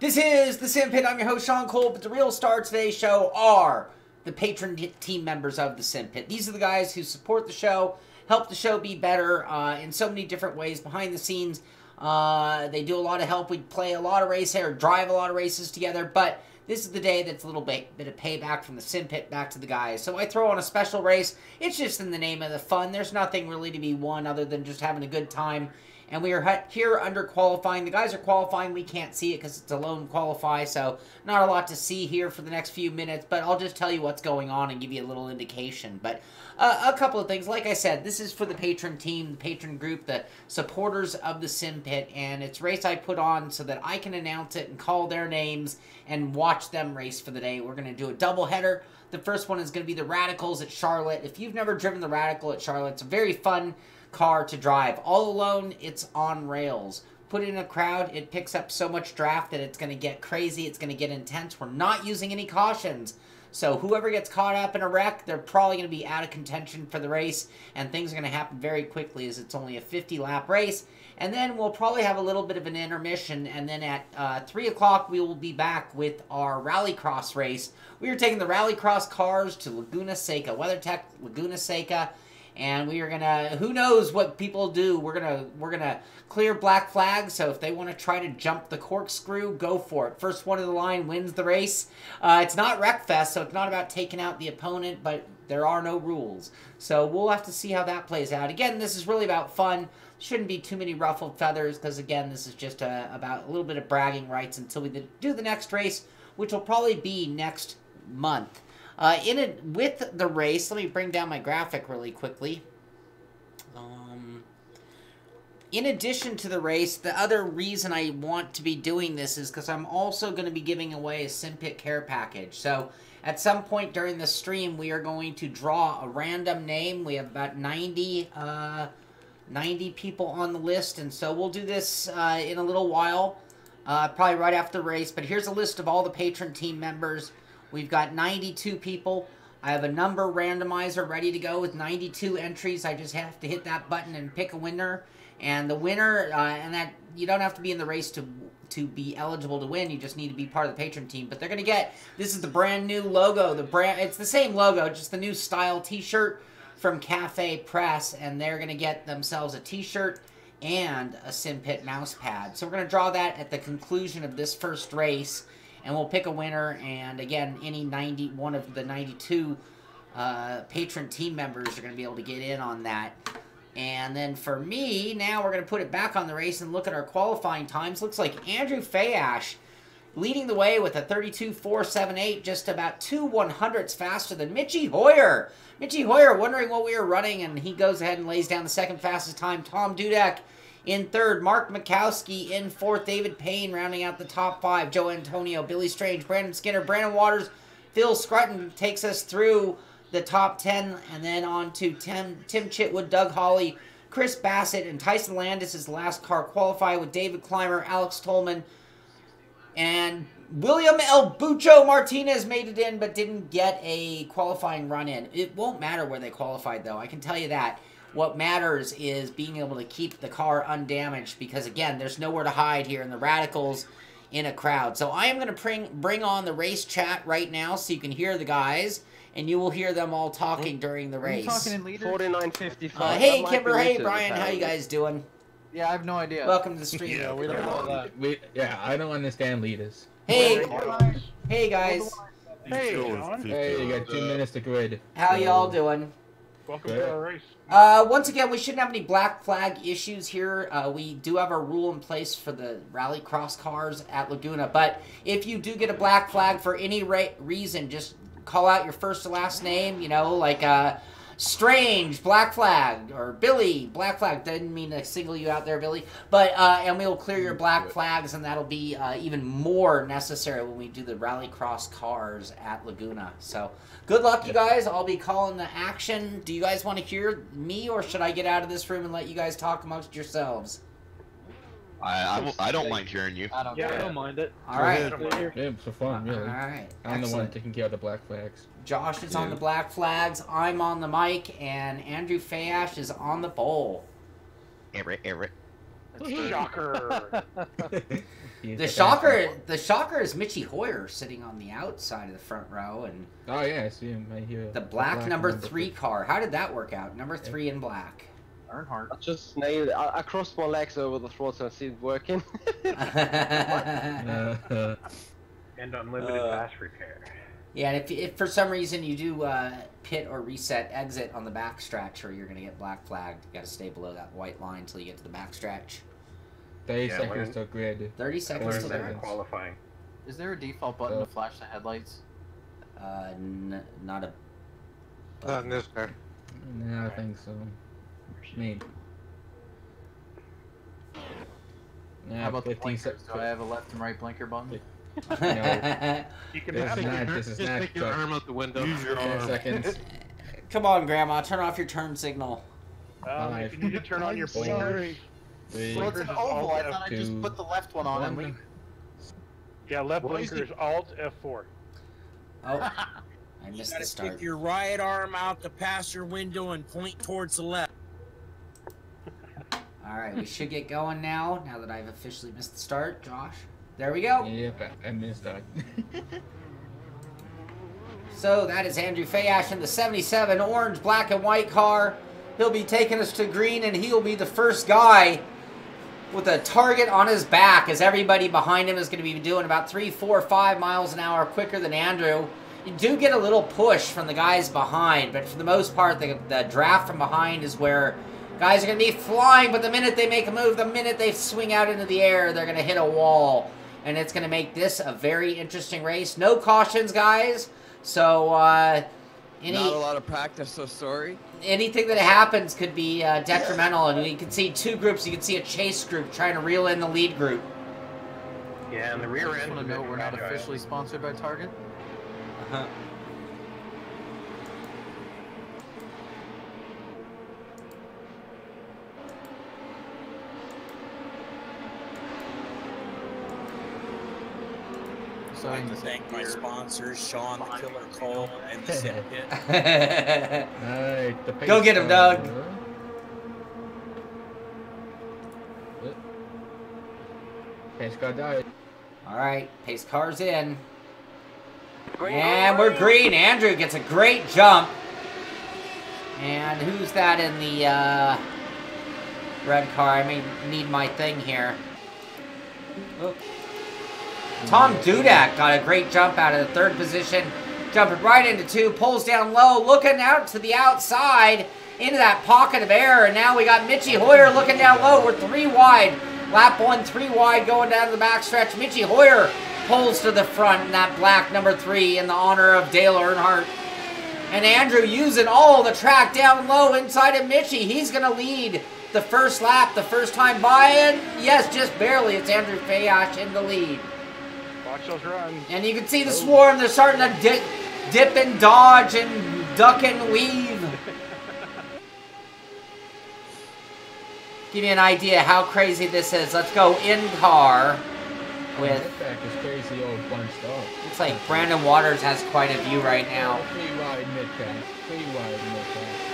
This is the Simpit. I'm your host, Sean Cole, but the real star of today's show are the patron team members of the Simpit. These are the guys who support the show, help the show be better in so many different ways behind the scenes. They do a lot of help. We play a lot of races or drive a lot of races together, but this is the day that's a little bit of payback from the Simpit back to the guys. So I throw on a special race. It's just in the name of the fun. There's nothing really to be won other than just having a good time. And we are here under qualifying. The guys are qualifying. We can't see it because it's a lone qualify, so not a lot to see here for the next few minutes, but I'll just tell you what's going on and give you a little indication. But a couple of things. Like I said, this is for the patron team, the patron group, the supporters of the Simpit, and it's a race I put on so that I can announce it and call their names and watch them race for the day. We're going to do a double header. The first one is going to be the Radicals at Charlotte. If you've never driven the Radical at Charlotte, it's a very fun car to drive. All alone, it's on rails. Put it in a crowd, it picks up so much draft that it's going to get crazy, it's going to get intense. We're not using any cautions. So whoever gets caught up in a wreck, they're probably going to be out of contention for the race, and things are going to happen very quickly as it's only a 50-lap race. And then we'll probably have a little bit of an intermission, and then at 3 o'clock we will be back with our rallycross race. We are taking the rallycross cars to Laguna Seca, WeatherTech Laguna Seca. And we are gonna, who knows what people do. We're gonna clear black flags. So if they want to try to jump the corkscrew, go for it. First one of the line wins the race. It's not Wreckfest, so it's not about taking out the opponent, but there are no rules. So we'll have to see how that plays out. Again, this is really about fun. Shouldn't be too many ruffled feathers because again, this is just about a little bit of bragging rights until we do the next race, which will probably be next month. With the race, let me bring down my graphic really quickly. In addition to the race, the other reason I want to be doing this is because I'm also going to be giving away a Simpit care package. So at some point during the stream, we are going to draw a random name. We have about 90 people on the list, and so we'll do this in a little while, probably right after the race. But here's a list of all the patron team members. We've got 92 people. I have a number randomizer ready to go with 92 entries. I just have to hit that button and pick a winner. And the winner, and that you don't have to be in the race to be eligible to win. You just need to be part of the patron team. But they're going to get, this is the brand new logo. It's the same logo, just the new style t-shirt from Cafe Press. And they're going to get themselves a t-shirt and a Simpit mouse pad. So we're going to draw that at the conclusion of this first race. And we'll pick a winner, and again, one of the 92 patron team members are going to be able to get in on that. And then for me, now we're going to put it back on the race and look at our qualifying times. Looks like Andrew Fayash leading the way with a 32.478, just about 2/100ths faster than Mitchie Hoyer. Mitchie Hoyer wondering what we were running, and he goes ahead and lays down the second fastest time. Tom Dudek in third, Mark Mikowski in fourth, David Payne rounding out the top five, Joe Antonio, Billy Strange, Brandon Skinner, Brandon Waters, Phil Scrutton takes us through the top 10, and then on to Tim Chitwood, Doug Hawley, Chris Bassett, and Tyson Landis is the last car qualify with David Clymer, Alex Tolman, and William El Bucho Martinez made it in but didn't get a qualifying run in. It won't matter where they qualified though, I can tell you that. What matters is being able to keep the car undamaged because, again, there's nowhere to hide here in the Radicals in a crowd. So I am going to bring on the race chat right now so you can hear the guys, and you will hear them all talking during the race. Are you talking in liters? 49.55. Hey, Kimber. Hey, Brian. How you guys doing? Yeah, I have no idea. Welcome to the stream. Yeah, we don't know that. Yeah, I don't understand liters. Hey. Hey, guys. Hey, Hey, you got 2 minutes to grid. How y'all doing? Welcome to our race. Once again, we shouldn't have any black flag issues here. We do have a rule in place for the rallycross cars at Laguna, but if you do get a black flag for any reason, just call out your first to last name, you know, like Strange, black flag, or Billy, black flag. Didn't mean to single you out there, Billy. But, and we will clear your black flags, and that'll be even more necessary when we do the rallycross cars at Laguna. So, good luck, you guys. I'll be calling the action. Do you guys want to hear me, or should I get out of this room and let you guys talk amongst yourselves? I don't mind hearing you. I don't mind it. All right. Yeah, it's for fun, really. All right. I'm the one taking care of the black flags. Josh is on the black flags. I'm on the mic, and Andrew Fayash is on the bowl. Eric. Shocker. The shocker is Mitchie Hoyer sitting on the outside of the front row, and Oh yeah, I see him right here. the black number 3 car. How did that work out? Number 3 in black. Earnhart. I just nailed it. I crossed my legs over the throttle and see it working. And unlimited fast repair. Yeah, and if for some reason you do pit or reset exit on the back stretch, or you're going to get black flagged, you got to stay below that white line until you get to the back stretch. 30 Yeah, seconds to grid. 30 seconds Learn to that in the qualifying. Is there a default button to flash the headlights? not a... Not in this car. No, I think so. Maybe. Yeah, How about the 15 blinkers? seconds. Do I have a left and right blinker button? No. You can This have is it. not. This is Just not. stick your arm out the window. Use your 10 arm. seconds. Come on, Grandma, turn off your turn signal. If you need to turn on your Four, blinkers. 3, Well, it's an oval. I thought I just two, put the left one on and one. leave. Yeah, left What is blinkers, Alt F4. Oh, I You missed gotta the start. stick your right arm out the passenger window and point towards the left. Alright, we should get going now that I've officially missed the start. Josh? There we go. Yep, I missed that. So that is Andrew Fayash in the 77 orange, black, and white car. He'll be taking us to green, and he'll be the first guy with a target on his back, as everybody behind him is going to be doing about 3, 4, 5 miles an hour quicker than Andrew. You do get a little push from the guys behind, but for the most part, the draft from behind is where guys are going to be flying, but the minute they make a move, the minute they swing out into the air, they're going to hit a wall. And it's going to make this a very interesting race. No cautions, guys. So, Not a lot of practice, so sorry. anything that happens could be detrimental. And you can see 2 groups. You can see a chase group trying to reel in the lead group. Yeah, and the rear I just end. want to note we're not officially sponsored by Target. Uh-huh. I'd like to thank my sponsors, Sean the Killer Cole and the Simpit. Alright, the pace Go get him, car. Doug. Pace car died. All right, pace car's in. And we're green. Andrew gets a great jump. And who's that in the red car? I may need my thing here. Oh. Tom Dudek got a great jump out of the 3rd position. Jumping right into 2, pulls down low, looking out to the outside, into that pocket of air. And now we got Mitchie Hoyer looking down low. We're 3 wide. Lap 1, 3 wide, going down to the backstretch. Mitchie Hoyer pulls to the front in that black number 3 in the honor of Dale Earnhardt. And Andrew using all the track down low inside of Mitchie. He's going to lead the first lap, the first time by. And yes, just barely, it's Andrew Fayash in the lead. Watch those runs. And you can see the swarm. They're starting to dip and dodge and duck and weave. Give you an idea how crazy this is. Let's go in car with... Back is crazy old bunched up. Looks like Brandon Waters has quite a view right now. 3 wide mid-pass. 3 wide mid-pass.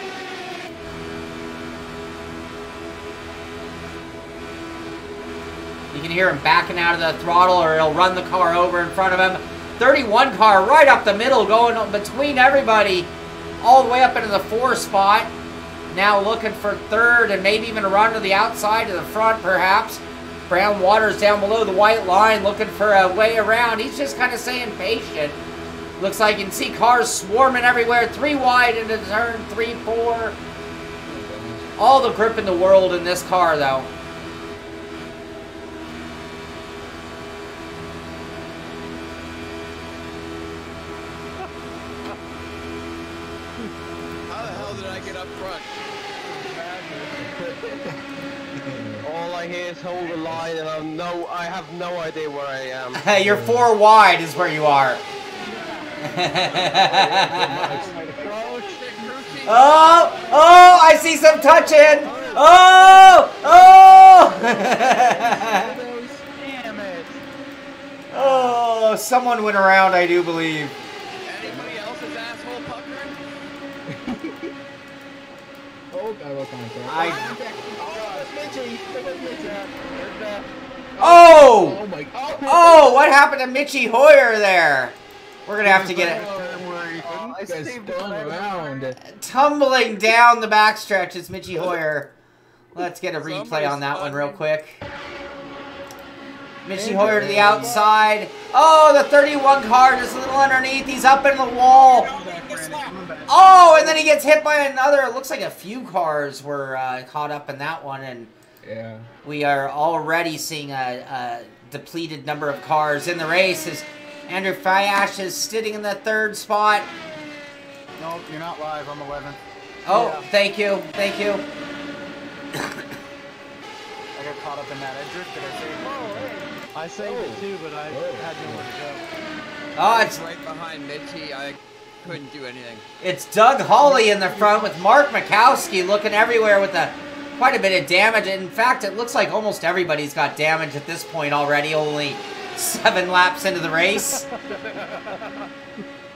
You can hear him backing out of the throttle, or he'll run the car over in front of him. 31 car right up the middle, going between everybody, all the way up into the 4 spot. Now looking for 3rd, and maybe even a run to the outside, to the front, perhaps. Brown Waters down below the white line, looking for a way around. He's just kind of staying patient. Looks like you can see cars swarming everywhere. 3 wide into turn 3, 4. All the grip in the world in this car, though. How the hell did I get up front? All I hear is hold the line, and I have no idea where I am. Hey, you're 4 wide is where you are. Oh, I see some touching. Oh. Damn it! Oh, someone went around, I do believe. Anybody else's asshole puckering? Oh, I look on I- Oh, it's Mitchie. Look at Mitchie. Oh! Oh my god. Oh, what happened to Mitchie Hoyer there? We're gonna have to get it. I Guys saved spun around. Tumbling down the backstretch is Mitchie Hoyer. Let's get a replay on that one real quick. Mitchie Hoyer to the outside. Oh, the 31 car just a little underneath. He's up in the wall. Oh, and then he gets hit by another. It looks like a few cars were caught up in that one, and Yeah. we are already seeing a depleted number of cars in the race as Andrew Fayash is sitting in the 3rd spot. Nope, you're not live. I'm 11th. Oh, Yeah. thank you, thank you. I got caught up in that. I drifted. I saved it. I saved it too, but I had nowhere to go. Oh, it's Right behind Mitchie. I couldn't do anything. Doug Hawley in the front with Mark Mikowski looking everywhere with quite a bit of damage. In fact, it looks like almost everybody's got damage at this point already, only 7 laps into the race.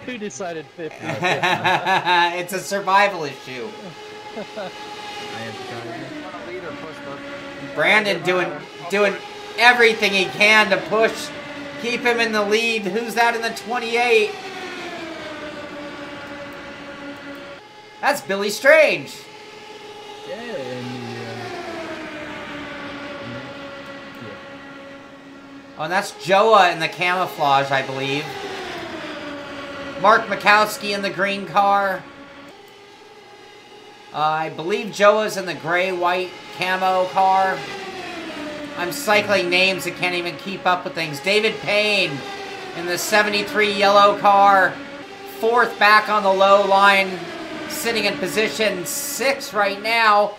Who decided 50? It's a survival issue. I am trying. Want to lead or push, bud? Brandon doing everything he can to push, keep him in the lead. Who's that in the 28? That's Billy Strange. Yeah, and Oh, and that's Joa in the camouflage, I believe. Mark Mikowski in the green car. I believe Joa's in the gray-white camo car. I'm cycling names that can't even keep up with things. David Payne in the 73 yellow car. 4th back on the low line. Sitting in position 6 right now.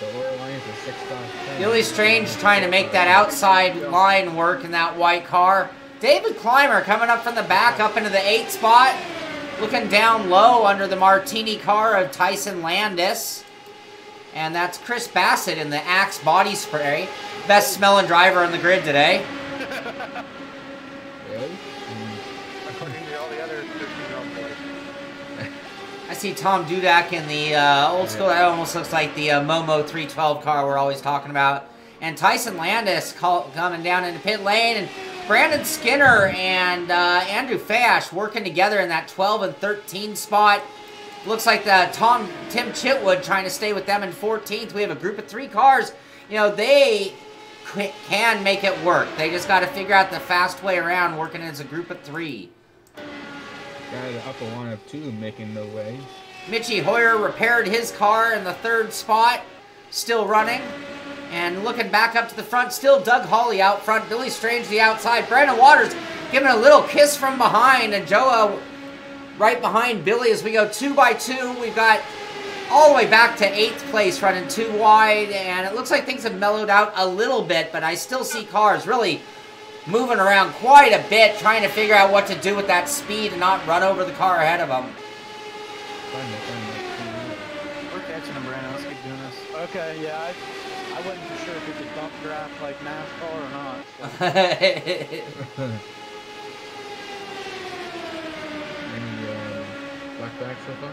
the oil lines are 6 times 10. Billy Strange trying to make that outside line work in that white car. David Clymer coming up from the back up into the 8th spot. Looking down low under the Martini car of Tyson Landis. And that's Chris Bassett in the Axe body spray. Best smelling driver on the grid today. Really? According to all the other 13-year-old boys. I see Tom Dudak in the old school. That almost looks like the Momo 312 car we're always talking about. And Tyson Landis coming down into pit lane. And Brandon Skinner and Andrew Fash working together in that 12 and 13 spot. Looks like Tim Chitwood trying to stay with them in 14th. We have a group of 3 cars. You know, they can make it work. They just got to figure out the fast way around working as a group of 3. Guy the upper one of 2 making no way. Mitchie Hoyer repaired his car in the 3rd spot. Still running. And looking back up to the front, still Doug Hawley out front. Billy Strange the outside. Brandon Waters giving a little kiss from behind. And Joa right behind Billy as we go 2 by 2. We've got all the way back to 8th place running 2 wide. And it looks like things have mellowed out a little bit. But I still see cars really moving around quite a bit, trying to figure out what to do with that speed and not run over the car ahead of them. We're catching him, Brandon. Let's keep doing this. Okay, yeah, I wasn't for sure if we could bump draft like NASCAR or not. So. Any blackback so far?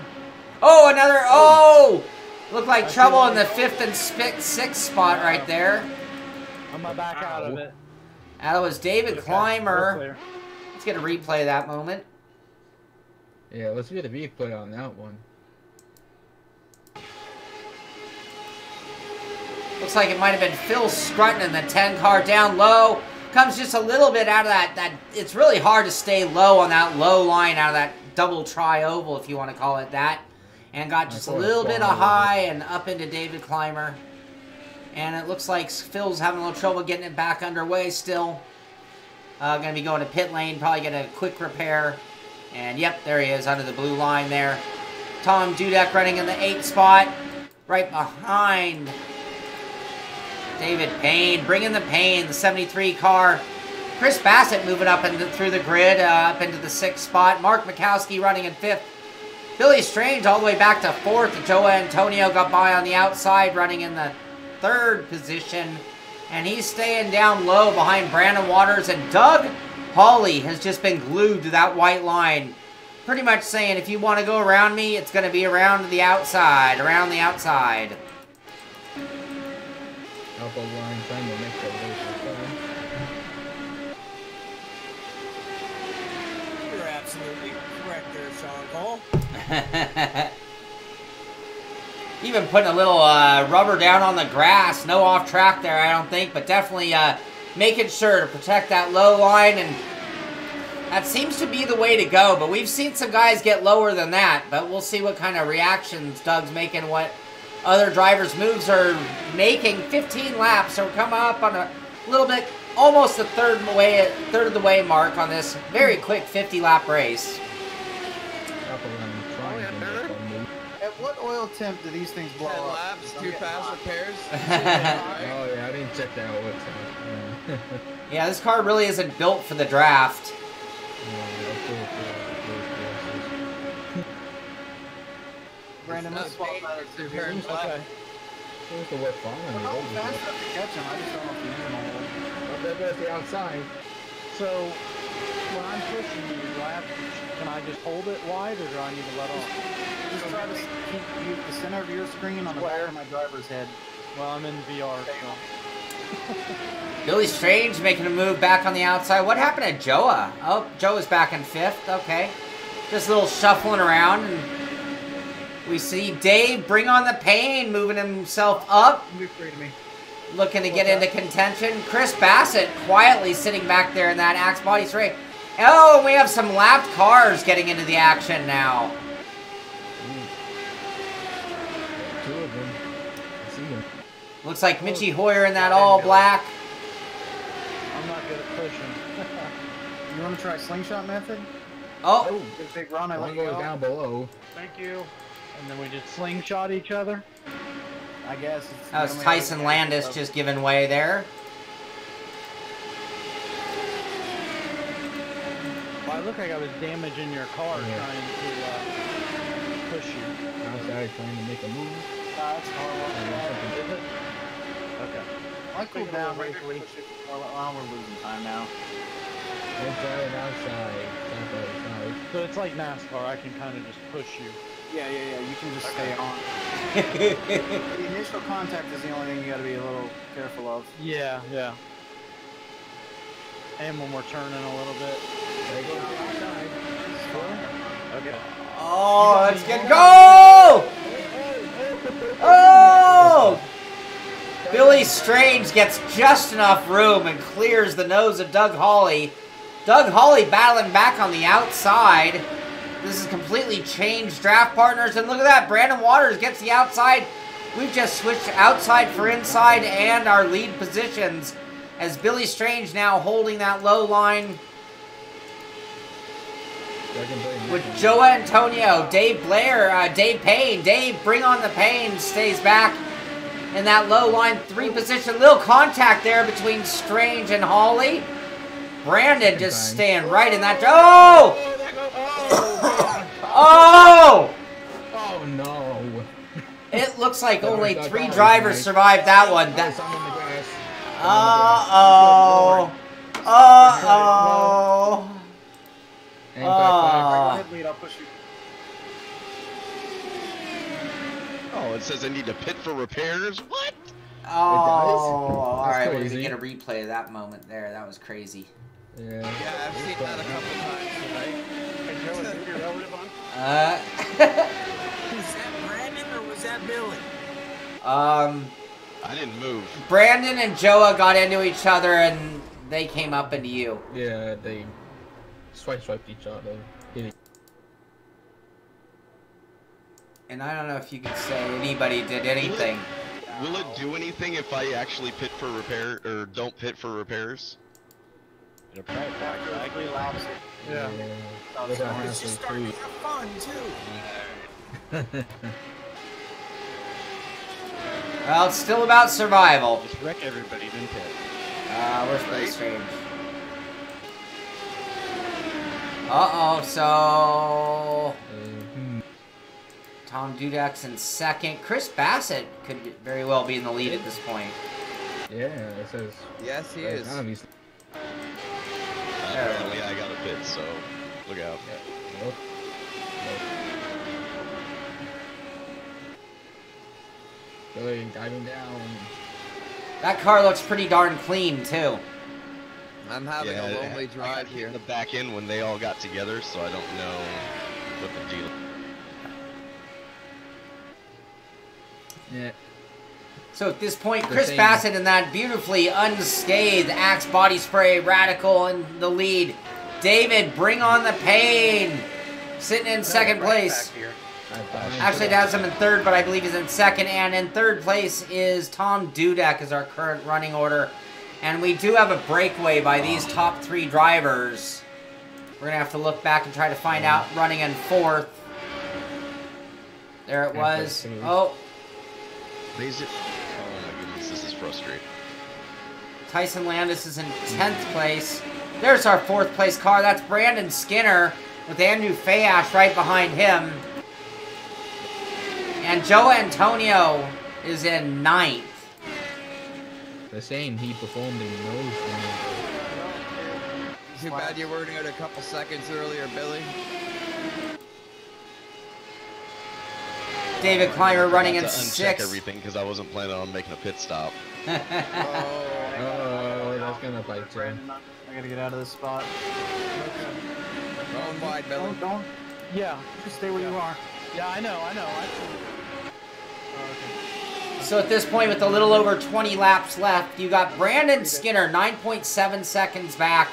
Oh, another, oh! Looked like trouble in the 5th and 6th spot right there. I'm back out of it. That was David Real Clymer. clear. Let's get a replay of that moment. Yeah, let's get a replay on that one. Looks like it might have been Phil Scrutton in the 10 car down low. Comes just a little bit out of that. It's really hard to stay low on that low line out of that double tri-oval, if you want to call it that. And got just a little bit of high and up into David Clymer. And it looks like Phil's having a little trouble getting it back underway still. Going to be going to pit lane, probably get a quick repair. And yep, there he is under the blue line there. Tom Dudek running in the 8th spot. Right behind David Payne, bringing the pain, the 73 car. Chris Bassett moving up through the grid, up into the 6th spot. Mark Mikowski running in 5th. Billy Strange all the way back to 4th. Joe Antonio got by on the outside, running in the 3rd position. And he's staying down low behind Brandon Waters. And Doug Hawley has just been glued to that white line. Pretty much saying, if you want to go around me, it's going to be around the outside, around the outside. Alpha line trying to make the race fun. You're absolutely correct there, Sean Cole. Even putting a little rubber down on the grass. No off track there, I don't think, but definitely making sure to protect that low line, and that seems to be the way to go. But we've seen some guys get lower than that, but we'll see what kind of reactions Doug's making, what other drivers' moves are making. 15 laps, so we're coming up on a little bit, almost the third of the way mark on this very quick 50-lap race. Alpha line trying to make a move. At what oil temp do these things blow 10 up? laps, 2 pass repairs. Oh yeah, I didn't check that out. Yeah. Yeah, this car really isn't built for the draft. Brandon, let's swap that at 2 here. Okay. Supposed to work fine on the I'm old fast enough to catch him. I just don't know if the engine will hold. They're at the outside. So, when I'm pushing you, do I have to, can I just hold it wide, or do I need to let off? Just try to keep the center of your screen on the back of my driver's head. Well, I'm in VR, so. Billy Strange making a move back on the outside. What happened to Joa? Oh, Joa's back in 5th. Okay. Just a little shuffling around. And we see Dave bring on the pain, moving himself up. Be free to me. Looking to get into contention. Chris Bassett quietly sitting back there in that Axe Body Straight. Oh, we have some lapped cars getting into the action now. Two of them. I see them. Looks like Mitchie Hoyer in that all black. I'm not good at pushing. You want to try slingshot method? Oh, Good big run. I One let you goes go. down below. Thank you. And then we just slingshot each other. I guess. It's that was Tyson Landis just giving way there. Well, I look like I was damaging your car Yeah. trying to push you. Outside trying to make a move. That's horrible. Is it? Okay. I cooled down briefly. Well, we're losing time now. Inside and outside. Outside. So it's like NASCAR. I can kind of just push you. Yeah. You can just stay on. The initial contact is the only thing you got to be a little careful of. Yeah. And when we're turning a little bit. There goes the outside. Okay. Oh, let's get go! Oh! Billy Strange gets just enough room and clears the nose of Doug Hawley. Doug Hawley battling back on the outside. This is completely changed draft partners. And look at that, Brandon Waters gets the outside. We've just switched outside for inside and our lead positions as Billy Strange now holding that low line with Joe Antonio, Dave Blair, Dave Payne. Dave, bring on the pain, stays back in that low line 3 position. Little contact there between Strange and Hawley. Brandon just staying right in that. Oh! Oh! Oh no! It looks like only 3 drivers survived that one. Uh-oh. Uh-oh. Oh. Oh, it says I need to pit for repairs? What? Oh, alright, we're gonna crazy. get a replay of that moment there. That was crazy. Yeah. Yeah, I've seen that a couple times tonight. Was that Brandon or was that Billy? I didn't move. Brandon and Joa got into each other and they came up into you. Yeah, they swiped each other. And I don't know if you could say anybody did anything. Will it do anything if I actually pit for repair or don't pit for repairs? Yeah. It's just starting to have fun too. Well, it's still about survival. Just wreck everybody, then pit. Where's Billy Strange? Uh-oh, so... Tom Dudek's in 2nd. Chris Bassett could very well be in the lead at this point. Yeah, it says. Yes, he is. Apparently I got a pit, so look out. Nope. Billy diving down. That car looks pretty darn clean, too. I'm having a lonely drive here. The back end when they all got together, so I don't know what the deal. Yeah. So at this point, Chris Bassett in that beautifully unscathed Axe body spray, Radical in the lead. David, bring on the pain. Sitting in second place. Actually, that's him in third, but I believe he's in second. And in third place is Tom Dudek as our current running order. And we do have a breakaway by these top 3 drivers. We're going to have to look back and try to find out running in fourth. There it was. Oh. Oh my goodness, this is frustrating. Tyson Landis is in 10th place. There's our 4th place car. That's Brandon Skinner with Andrew Fayash right behind him. And Joe Antonio is in 9th. The same he performed in those. Too bad you were out a couple seconds earlier, Billy. David Clymer running in 6th. Uncheck everything because I wasn't planning on making a pit stop. Oh, that's gonna bite too. I gotta get out of this spot. Going wide, Billy. Don't. Yeah, just stay where you are. Yeah, I know. So at this point, with a little over 20 laps left, you got Brandon Skinner 9.7 seconds back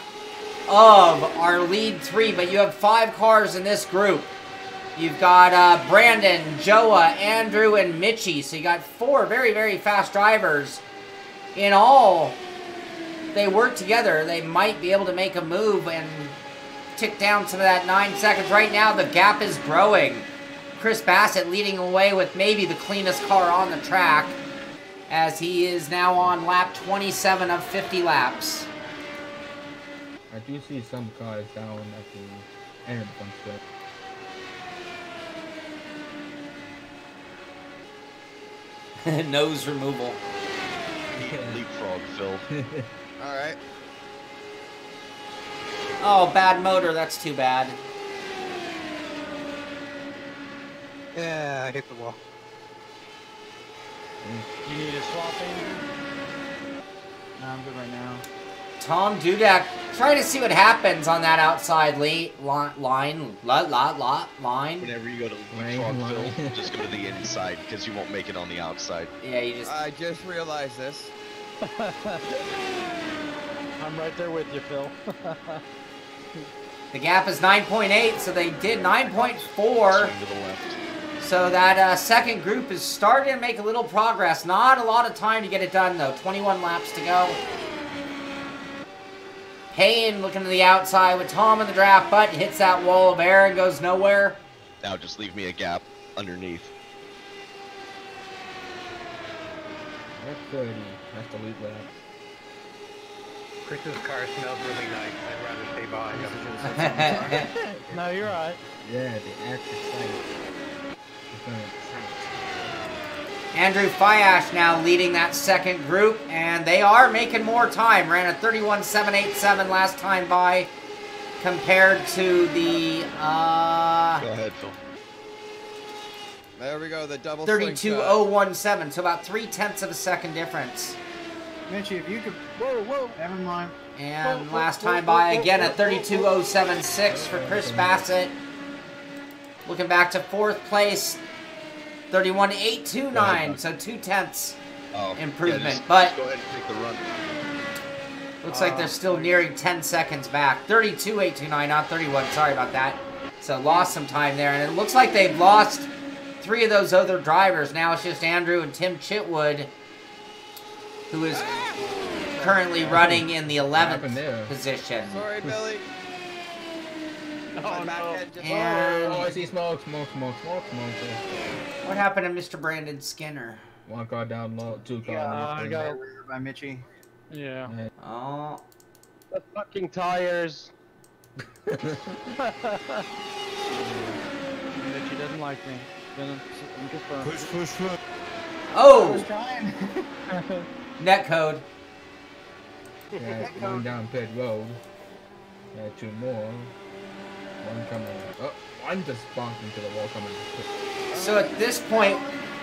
of our lead 3, but you have 5 cars in this group. You've got Brandon, Joa, Andrew, and Mitchie. So you got 4 very, very fast drivers. In all, they work together. They might be able to make a move and tick down some of that 9 seconds. Right now, the gap is growing. Chris Bassett leading away with maybe the cleanest car on the track, as he is now on lap 27 of 50 laps. I do see some cars down at the end of the front stretch. Nose removal. Leapfrog, Phil. Alright. Oh, bad motor. That's too bad. Yeah, I hit the wall. You need a swap in? No, I'm good right now. Tom Dudek trying to see what happens on that outside line. Whenever you go to leapfrog, Phil, just go to the inside because you won't make it on the outside. Yeah, you just... I just realized this. I'm right there with you, Phil. The gap is 9.8, so they did 9.4. Swing to the left. So that second group is starting to make a little progress. Not a lot of time to get it done, though. 21 laps to go. Payne looking to the outside with Tom in the draft, but hits that wall of air and goes nowhere. Now just leave me a gap underneath. That's 30. That's the lead lap. Chris's car smells really nice. I'd rather stay behind him. No, you're right. Yeah, the active site. Andrew Fayash now leading that second group, and they are making more time. Ran a 31.787 last time by, compared to the Go ahead, Phil. There we go, the double 32.017, so about 0.3 of a second difference. Mitchie, if you could... Whoa, never mind. And last time by, again, a 32.076 for Chris Bassett. Looking back to 4th place, 31.829, so 0.2 improvement. Yeah, just but go ahead and take the run. looks like they're still nearing 10 seconds back. 32.829, not 31, sorry about that. So lost some time there, and it looks like they've lost 3 of those other drivers. Now it's just Andrew and Tim Chitwood, who is currently running in the 11th position. Sorry, Billy. Oh, no. And Oh, I see smoke. what happened to Mr. Brandon Skinner? One car down low, 2 cars. I got by Mitchie. Yeah. Oh, The fucking tires. Mitchie doesn't like me. Gonna confirm. Push. I oh, was trying. net code. Yeah, going down pit road. 2 more. One coming. Oh, one just bonked into the wall coming. So at this point,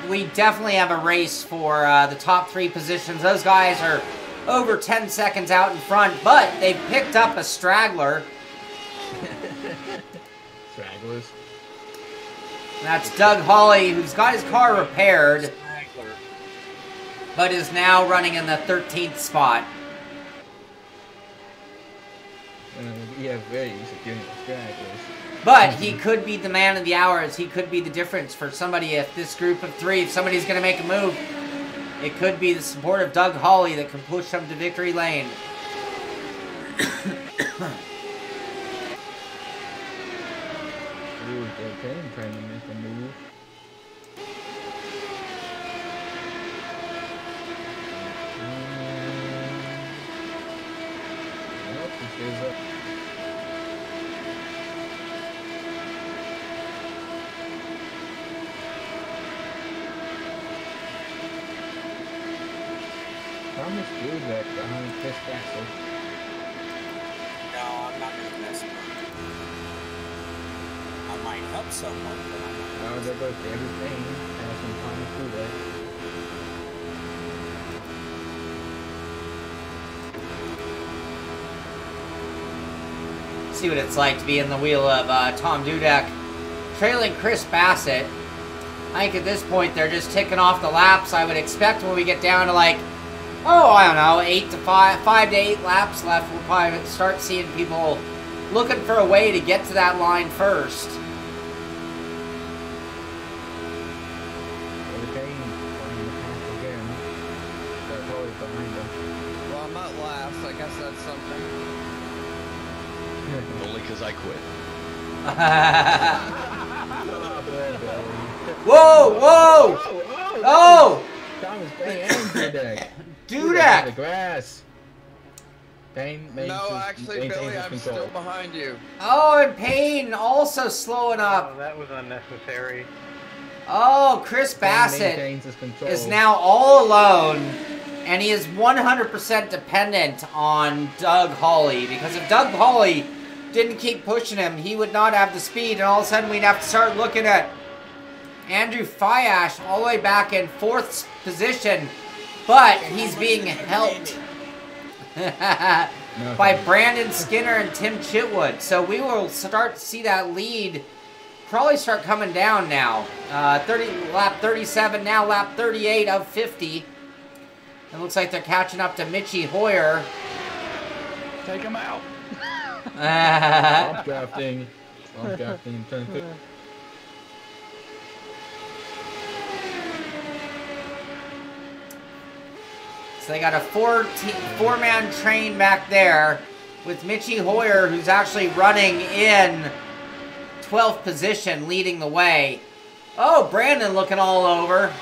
we definitely have a race for the top 3 positions. Those guys are over 10 seconds out in front, but they picked up a straggler. Stragglers. That's Doug Hawley, who's got his car repaired, but is now running in the 13th spot. Yeah, very security stragglers. But he could be the man of the hour, as he could be the difference for somebody. If this group of 3, if somebody's going to make a move, it could be the support of Doug Hawley that can push them to victory lane. Ooh, okay, I'm trying to make a move. Nope, he stays up. Thomas Dudek behind Chris Castle. No, I'm not going to mess with it. I might help someone, but I'm not. Oh, there goes everything. Passing Thomas Dudek. See what it's like to be in the wheel of Tom Dudek, trailing Chris Bassett. I think at this point they're just ticking off the laps. I would expect when we get down to like, oh, I don't know, 5 to 8 laps left, we'll probably start seeing people looking for a way to get to that line first. Well, I'm not last. I guess that's something. Only because I quit. Whoa, whoa! Oh! Thomas Payne and Dudek. Dudek! The grass. Payne No, actually, Billy, I'm still behind you. Oh, and Payne also slowing up. Oh, that was unnecessary. Oh, Chris Bassett is now all alone, and he is 100% dependent on Doug Hawley, because if Doug Hawley didn't keep pushing him, he would not have the speed, and all of a sudden we'd have to start looking at Andrew Fayash all the way back in 4th position, but he's being helped by Brandon Skinner and Tim Chitwood. So we will start to see that lead probably start coming down now. Lap 37 now, lap 38 of 50. It looks like they're catching up to Mitchie Hoyer. Take him out. Swamp drafting. Swamp drafting. Turn 2. So they got a 4-man train back there with Mitchie Hoyer, who's actually running in 12th position, leading the way. Oh, Brandon looking all over.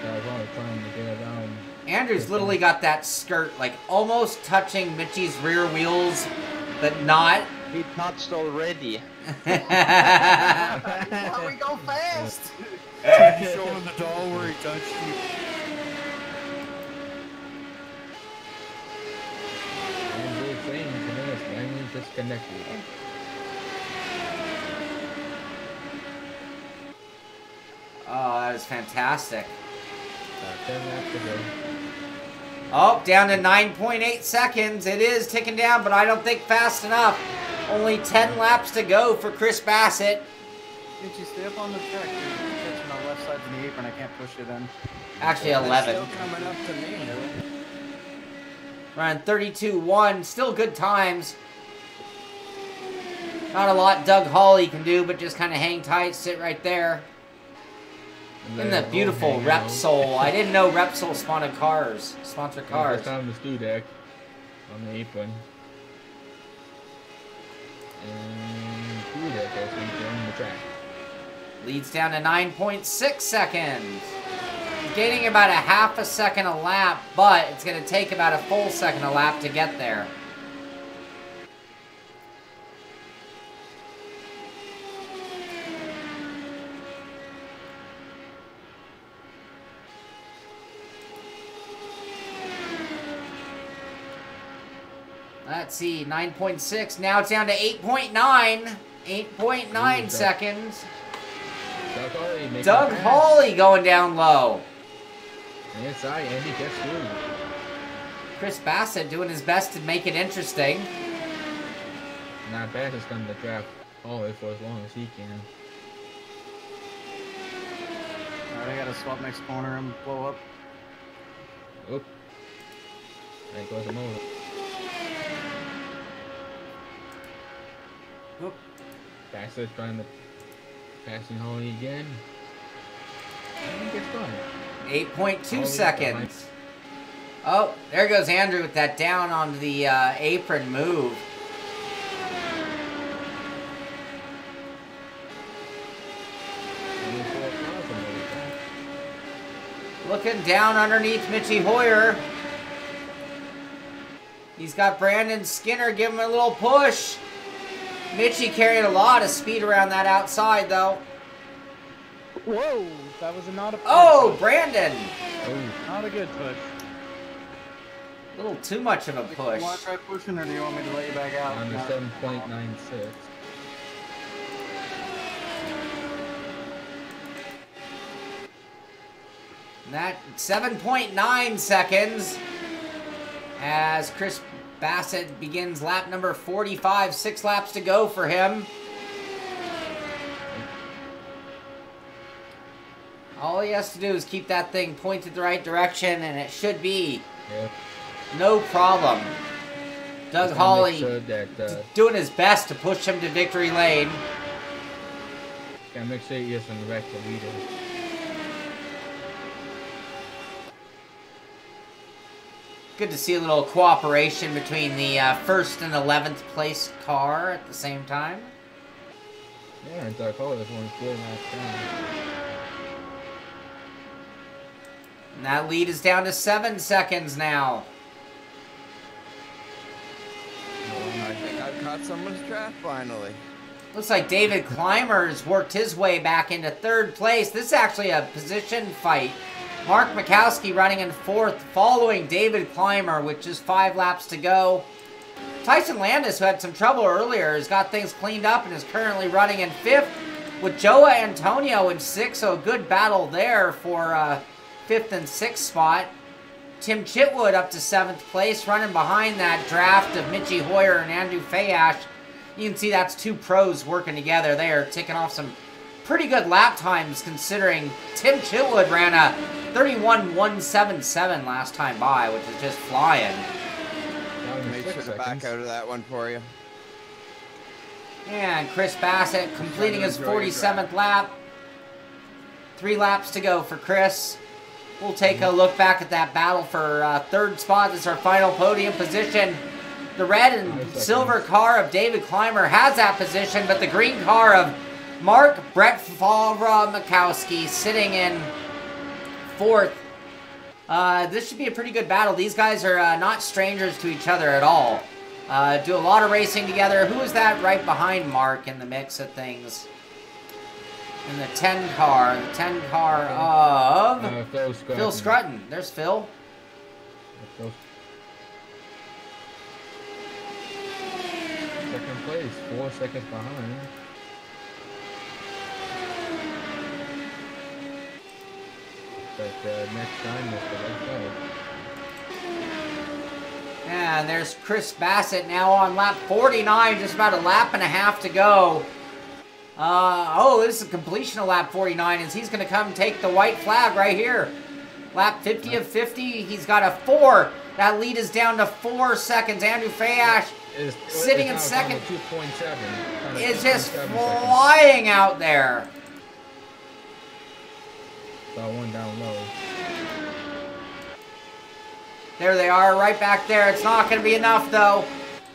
I was only trying to get it down. Andrew's literally got that skirt, like, almost touching Mitchie's rear wheels, but not. He touched already. Why we go fast? Show him the doll where he touched you. Andrew saying to me is manually disconnected. Oh, that was fantastic. 10 laps to go. Oh, down to 9.8 seconds. It is ticking down, but I don't think fast enough. Only 10 laps to go for Chris Bassett. Did you stay up on the track? You're catching on the left side of the apron. I can't push it in. Actually, It's 11. still coming up to me. Running 32.1. Still good times. Not a lot Doug Hawley can do, but just kind of hang tight, sit right there. In the beautiful Repsol. I didn't know Repsol sponsored cars. First time to Dudek on the apron. And Dudek has been on the track. Leads down to 9.6 seconds. Gaining about a half a second a lap, but it's going to take about a full second a lap to get there. Let's see, 9.6. Now it's down to 8.9. 8.9 seconds. Doug Hawley going down low. Inside, Andy gets through. Chris Bassett doing his best to make it interesting. Now Bassett's going to draft Hawley for as long as he can. Alright, I gotta swap next corner and blow up. Oop. There goes the motor. Oop. Bassett trying to passing Hawley again. And he gets done. 8.2 seconds. Oh, there goes Andrew with that down on the apron move. Looking down underneath Mitchy Hoyer. He's got Brandon Skinner giving him a little push. Mitchy carrying a lot of speed around that outside, though. Whoa, that was not a push. Oh, Brandon! Not a good push. A little too much of a Do push. you want to try pushing, or do you want me to let you back out? Under 7.96. That 7.9 seconds as Chris Bassett begins lap number 45. 6 laps to go for him. All he has to do is keep that thing pointed the right direction, and it should be no problem. Doug Hawley doing his best to push him to victory lane. Gotta make sure he isn't wreck the leader. Good to see a little cooperation between the 1st and 11th place car at the same time. Yeah, and Doug Hawley was one good last time. And that lead is down to 7 seconds now. I think I've caught someone's draft finally. Looks like David Clymer's worked his way back into 3rd place. This is actually a position fight. Mark Mikowski running in 4th, following David Clymer with just 5 laps to go. Tyson Landis, who had some trouble earlier, has got things cleaned up and is currently running in 5th, with Joa Antonio in 6th, so a good battle there for 5th and 6th spot. Tim Chitwood up to 7th place, running behind that draft of Mitchy Hoyer and Andrew Fayash. You can see that's 2 pros working together. They are ticking off some pretty good lap times, considering Tim Chitwood ran a 31.177 last time by, which is just flying. Make sure to back out of that one for you. And Chris Bassett completing his 47th lap. 3 laps to go for Chris. We'll take a look back at that battle for 3rd spot. This is our final podium position. The red and silver car of David Clymer has that position, but the green car of Mark Brett Favre Mikowski sitting in 4th. This should be a pretty good battle. These guys are not strangers to each other at all. Do a lot of racing together. Who is that right behind Mark in the mix of things? In the 10 car. The 10 car of Phil Scrutton. There's Phil. Second place, 4 seconds behind. But next time is the right side. And there's Chris Bassett now on lap 49, just about a lap and a half to go. Oh, this is a completion of lap 49, as he's going to come take the white flag right here. Lap 50 of 50, he's got a 4. That lead is down to 4 seconds. Andrew Fayash sitting in 2nd. 2.7. Is just flying out there. Got one down low. There they are, right back there. It's not going to be enough, though.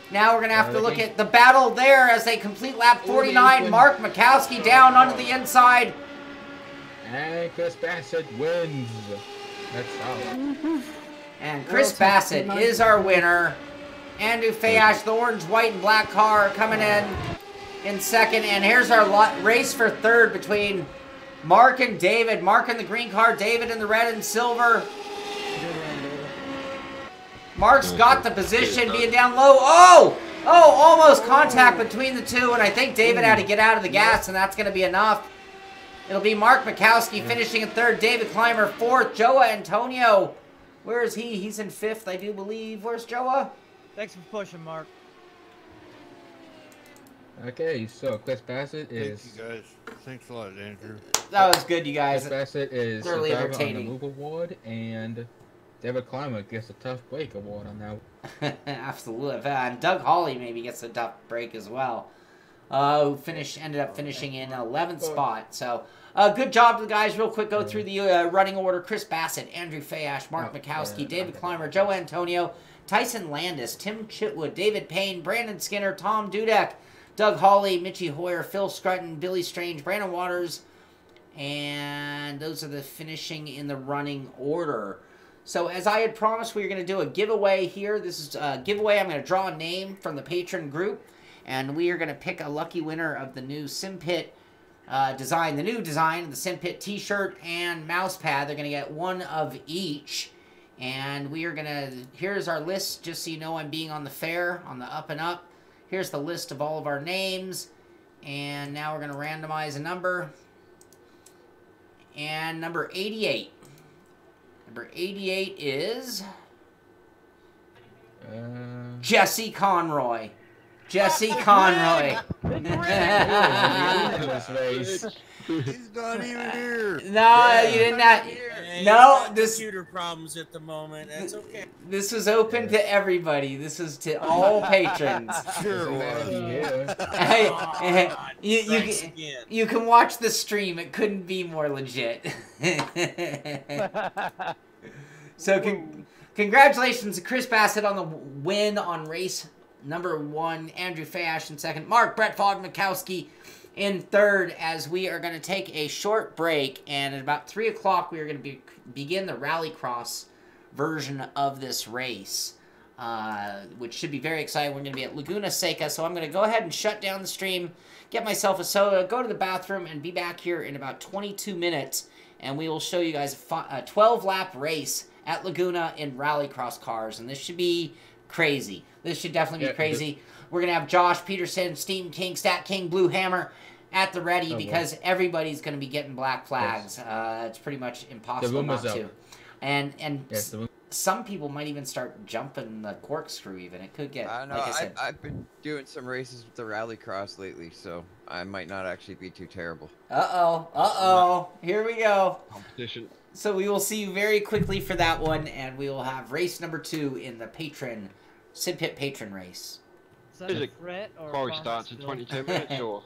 Now we're going to have to look at the battle there as they complete lap 49. Mark Mikowski down onto the inside. And Chris Bassett wins. That's solid. And Chris Bassett is our winner. Andrew Fayash, the orange, white, and black car coming in 2nd. And here's our race for 3rd between Mark and David. Mark in the green car, David in the red and silver. Mark's got the position, being down low. Oh, almost contact between the two, and I think David had to get out of the gas, and that's going to be enough. It'll be Mark Mikowski finishing in third, David Clymer fourth, Joa Antonio. Where is he? He's in fifth, I do believe. Where's Joa? Thanks for pushing, Mark. Okay, so Chris Bassett is. Thank you guys. Thanks a lot, Andrew. That was good, you guys. Chris Bassett is Thoroughly survivor on the entertaining. Move Award, and David Clymer gets a Tough Break Award on that. Absolutely. And Doug Hawley maybe gets a tough break as well. Who ended up finishing in 11th spot. So, good job to the guys. Real quick, go through the running order. Chris Bassett, Andrew Fayash, Mark Mikowski, David Clymer, Joe Antonio, Tyson Landis, Tim Chitwood, David Payne, Brandon Skinner, Tom Dudek, Doug Hawley, Mitchie Hoyer, Phil Scrutton, Billy Strange, Brandon Waters, and those are the finishing in the running order. So as I had promised, we were going to do a giveaway here. This is a giveaway. I'm going to draw a name from the patron group, and we are going to pick a lucky winner of the new Simpit design. The new design of the Simpit t-shirt and mouse pad. They're going to get one of each. And we are going to, here's our list, just so you know I'm being on the fair, on the up and up. Here's the list of all of our names. And now we're going to randomize a number. And number 88. Number 88 is Jesse Conroy. Jesse Conroy. He's not even here. No, you did not. No, this computer problems at the moment. That's okay. This was open to everybody. This was to all patrons. Sure was. Hey, Thanks again. you can watch the stream. It couldn't be more legit. So congratulations to Chris Bassett on the win on race number 1. Andrew Fayash in second. Mark Brett Fogg Mikowski in third, as we are going to take a short break. And at about 3 o'clock, we are going to begin the rallycross version of this race, which should be very exciting. We're going to be at Laguna Seca, so I'm going to go ahead and shut down the stream, get myself a soda, go to the bathroom, and be back here in about 22 minutes. And we will show you guys a 12-lap race at Laguna in rallycross cars. And this should be crazy. This should definitely be crazy. We're going to have Josh Peterson, Steam King, Stat King, Blue Hammer at the ready because everybody's going to be getting black flags. It's pretty much impossible not to. And some people might even start jumping the corkscrew even. It could get, I don't know, like I said. I've been doing some races with the rallycross lately, so I might not actually be too terrible. Uh-oh. Here we go. Competition. So we will see you very quickly for that one, and we will have race number 2 in the Simpit patron race. Is that a threat or Quarry starts in 22 minutes, or?